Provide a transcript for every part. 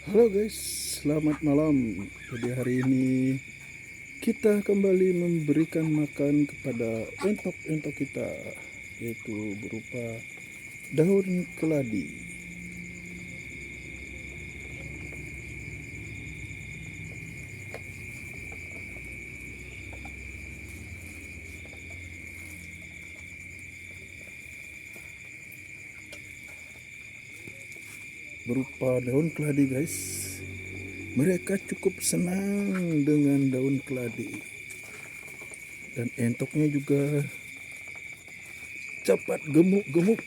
Halo guys, selamat malam. Jadi hari ini kita kembali memberikan makan kepada entok-entok kita, yaitu berupa daun keladi. Berupa daun keladi guys. Mereka cukup senang dengan daun keladi. Dan entoknya juga cepat gemuk-gemuk.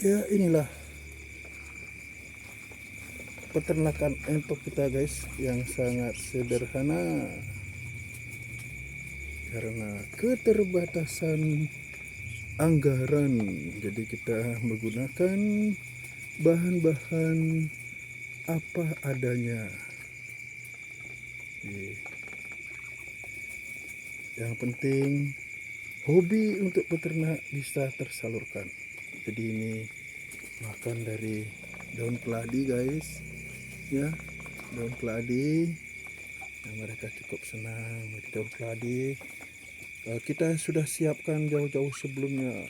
Ya inilah peternakan entok kita guys, yang sangat sederhana karena keterbatasan anggaran. Jadi kita menggunakan bahan-bahan apa adanya. Yang penting hobi untuk peternak bisa tersalurkan. Jadi ini makan dari daun keladi guys, ya, daun keladi. Nah, mereka cukup senang dengan daun keladi. Kita sudah siapkan jauh-jauh sebelumnya.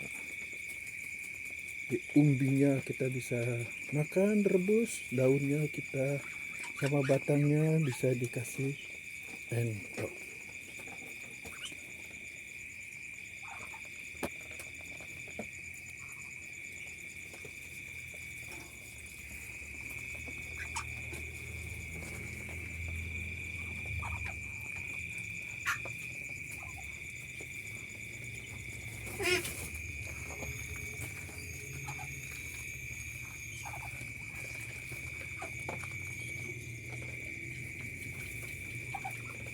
Di umbinya kita bisa makan rebus, daunnya kita sama batangnya bisa dikasih entok.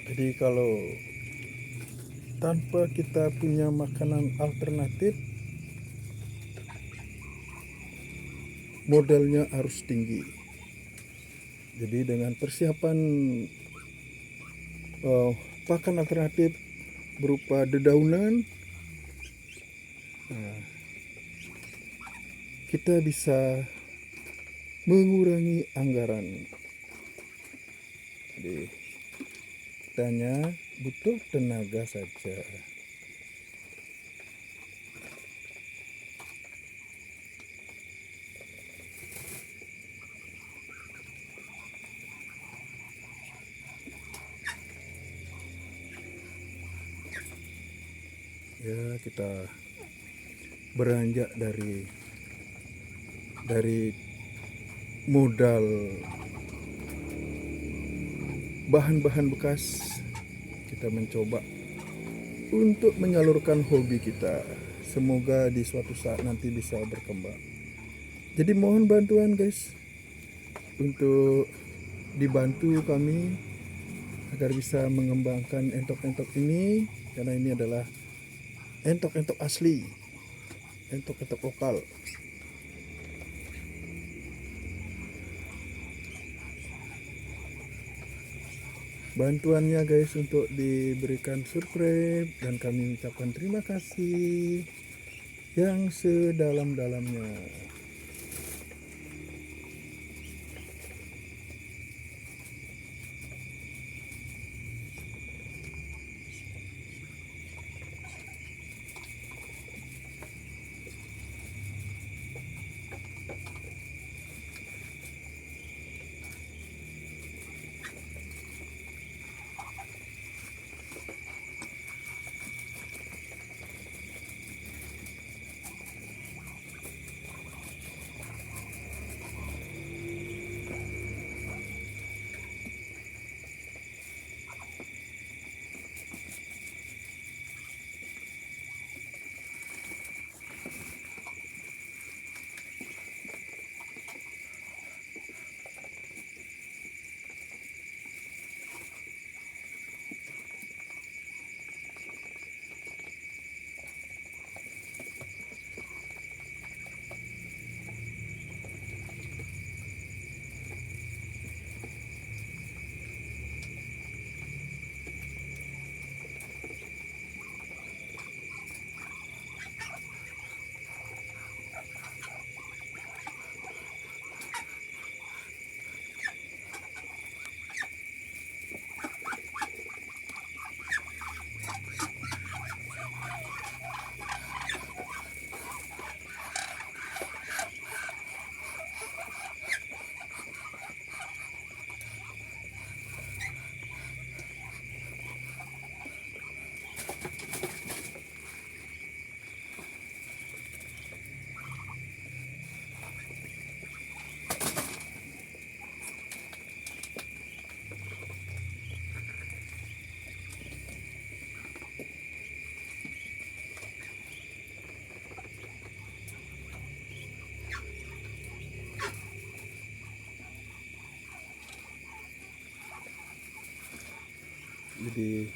Jadi kalau tanpa kita punya makanan alternatif, modalnya harus tinggi. Jadi dengan persiapan pakan alternatif berupa dedaunan, kita bisa mengurangi anggaran. Jadi kita hanya butuh tenaga saja. Ya, kita beranjak dari modal bahan-bahan bekas, kita mencoba untuk menyalurkan hobi kita. Semoga di suatu saat nanti bisa berkembang. Jadi mohon bantuan guys, untuk dibantu kami agar bisa mengembangkan entok-entok ini, karena ini adalah entok-entok asli, entok-entok lokal. Bantuannya guys untuk diberikan subscribe, dan kami ucapkan terima kasih yang sedalam-dalamnya. Jadi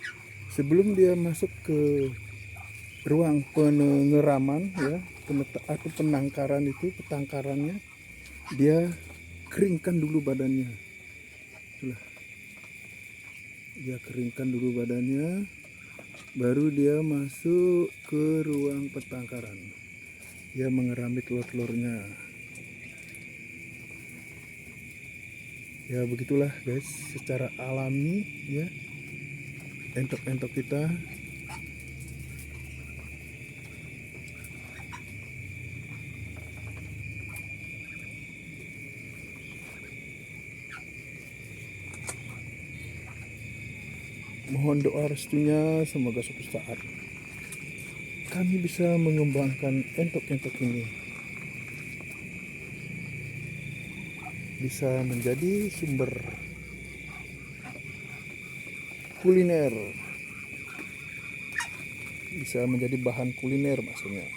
sebelum dia masuk ke ruang pengeraman ya, atau penangkaran itu, petangkarannya, dia keringkan dulu badannya. Itulah. Dia keringkan dulu badannya, baru dia masuk ke ruang petangkaran. Dia mengerami telur-telurnya. Ya begitulah guys, secara alami ya, entok-entok kita. Mohon doa restunya, semoga suatu saat kami bisa mengembangkan entok-entok ini, bisa menjadi sumber kuliner, bisa menjadi bahan kuliner maksudnya.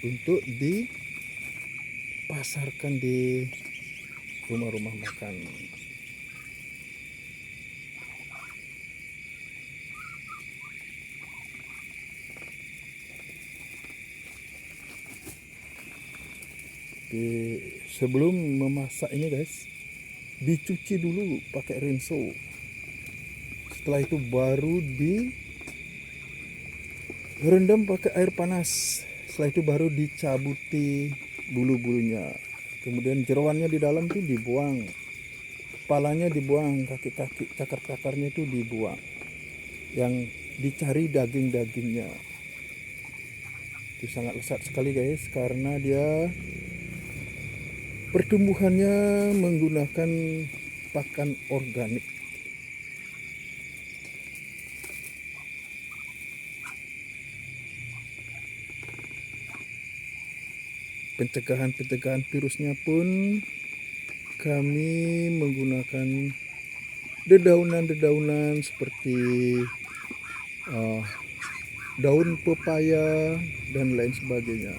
Untuk dipasarkan di rumah-rumah makan. Sebelum memasak ini guys, dicuci dulu pakai rinso. Setelah itu baru direndam pakai air panas. Setelah itu baru dicabuti bulu-bulunya. Kemudian jeroannya di dalam itu dibuang, kepalanya dibuang, kaki-kaki cakar-cakarnya itu dibuang. Yang dicari daging-dagingnya. Itu sangat lezat sekali guys, karena dia pertumbuhannya menggunakan pakan organik. Pencegahan virusnya pun kami menggunakan dedaunan-dedaunan seperti daun pepaya dan lain sebagainya.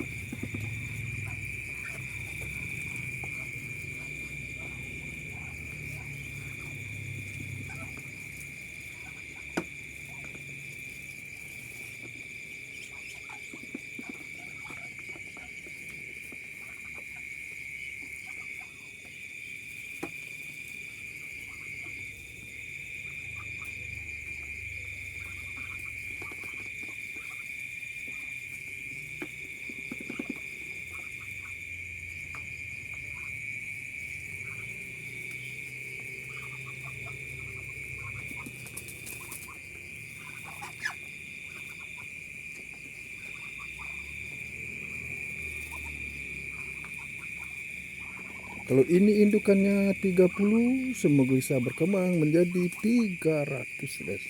Kalau ini indukannya 30, semoga bisa berkembang menjadi 300 guys.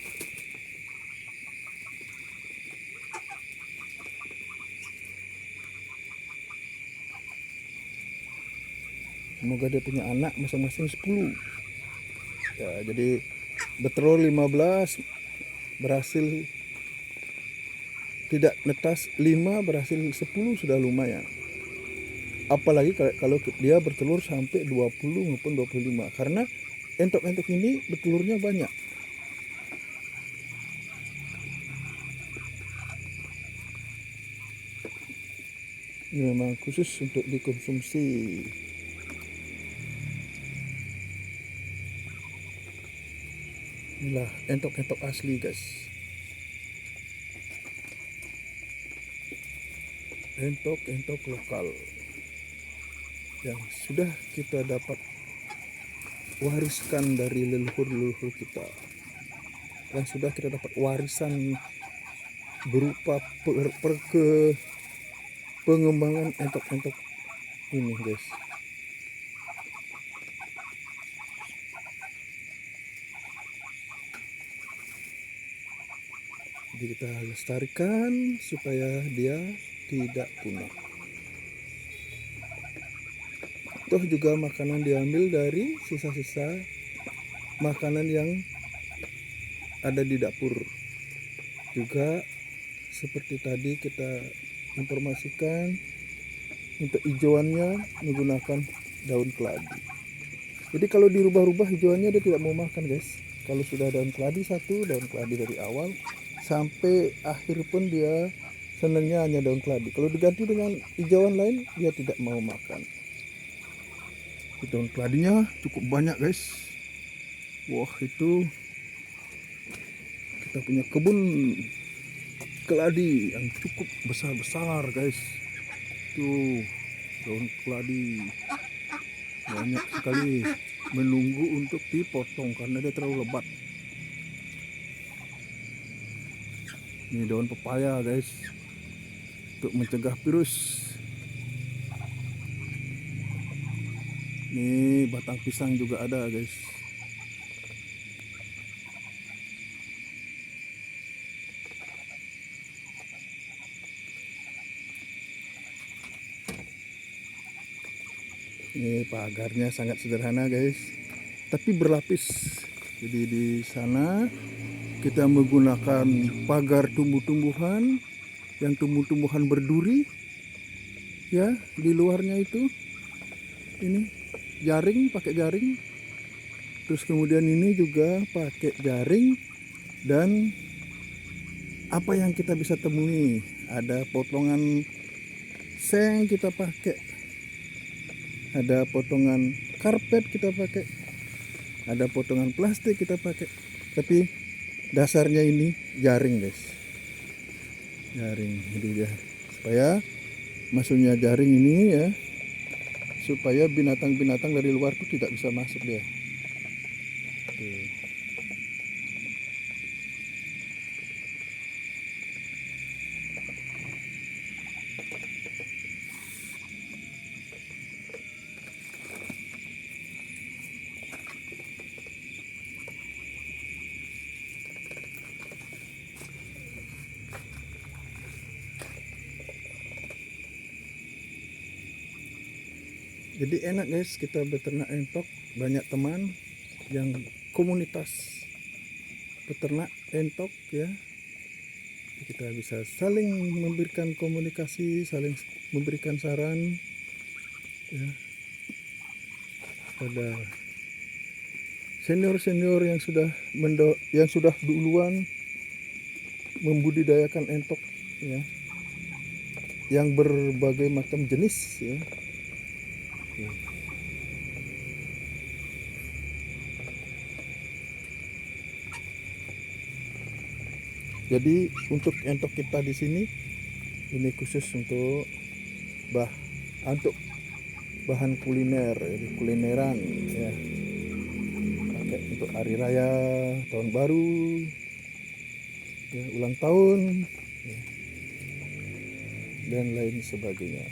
Semoga dia punya anak masing-masing 10. Ya, jadi betelur 15, berhasil tidak netas 5, berhasil 10 sudah lumayan. Apalagi kalau dia bertelur sampai 20 maupun 25, karena entok-entok ini bertelurnya banyak. Ini memang khusus untuk dikonsumsi. Inilah entok-entok asli guys. Entok-entok lokal yang sudah kita dapat wariskan dari leluhur-leluhur kita, yang sudah kita dapat warisan berupa pengembangan entok-entok ini guys. Jadi kita lestarikan supaya dia tidak punah. Toh juga makanan diambil dari sisa-sisa makanan yang ada di dapur. Juga seperti tadi kita informasikan, untuk hijauannya menggunakan daun keladi. Jadi kalau dirubah-rubah hijauannya dia tidak mau makan guys. Kalau sudah daun keladi satu, daun keladi dari awal sampai akhir pun dia senangnya hanya daun keladi. Kalau diganti dengan hijauan lain dia tidak mau makan. Daun keladinya cukup banyak guys. Wah, itu kita punya kebun keladi yang cukup besar-besar guys. Tuh daun keladi banyak sekali, menunggu untuk dipotong karena dia terlalu lebat. Ini daun pepaya guys, untuk mencegah virus. Ini batang pisang juga ada guys. Ini pagarnya sangat sederhana guys, tapi berlapis. Jadi di sana kita menggunakan pagar tumbuh-tumbuhan, yang tumbuh-tumbuhan berduri. Ya, di luarnya itu ini jaring, pakai jaring. Terus kemudian ini juga pakai jaring. Dan apa yang kita bisa temui, ada potongan seng kita pakai, ada potongan karpet kita pakai, ada potongan plastik kita pakai, tapi dasarnya ini jaring guys. Jaring, jadi ya supaya masuknya jaring ini ya, supaya binatang-binatang dari luar itu tidak bisa masuk dia. Tuh. Jadi enak guys kita beternak entok, banyak teman yang komunitas peternak entok ya. Kita bisa saling memberikan komunikasi, saling memberikan saran ya, pada senior-senior yang sudah duluan membudidayakan entok ya, yang berbagai macam jenis ya. Jadi untuk entok kita di sini ini khusus untuk bahan kuliner, jadi kulineran ya. Pakai untuk hari raya, tahun baru, ya, ulang tahun ya, dan lain sebagainya.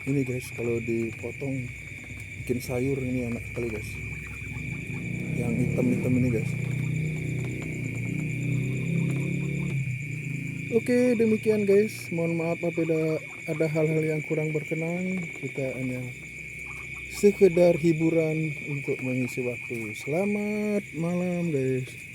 Ini guys, kalau dipotong bikin sayur ini enak sekali guys. Yang hitam-hitam ini guys. Oke, demikian guys. Mohon maaf apabila ada hal-hal yang kurang berkenan. Kita hanya sekedar hiburan untuk mengisi waktu. Selamat malam guys.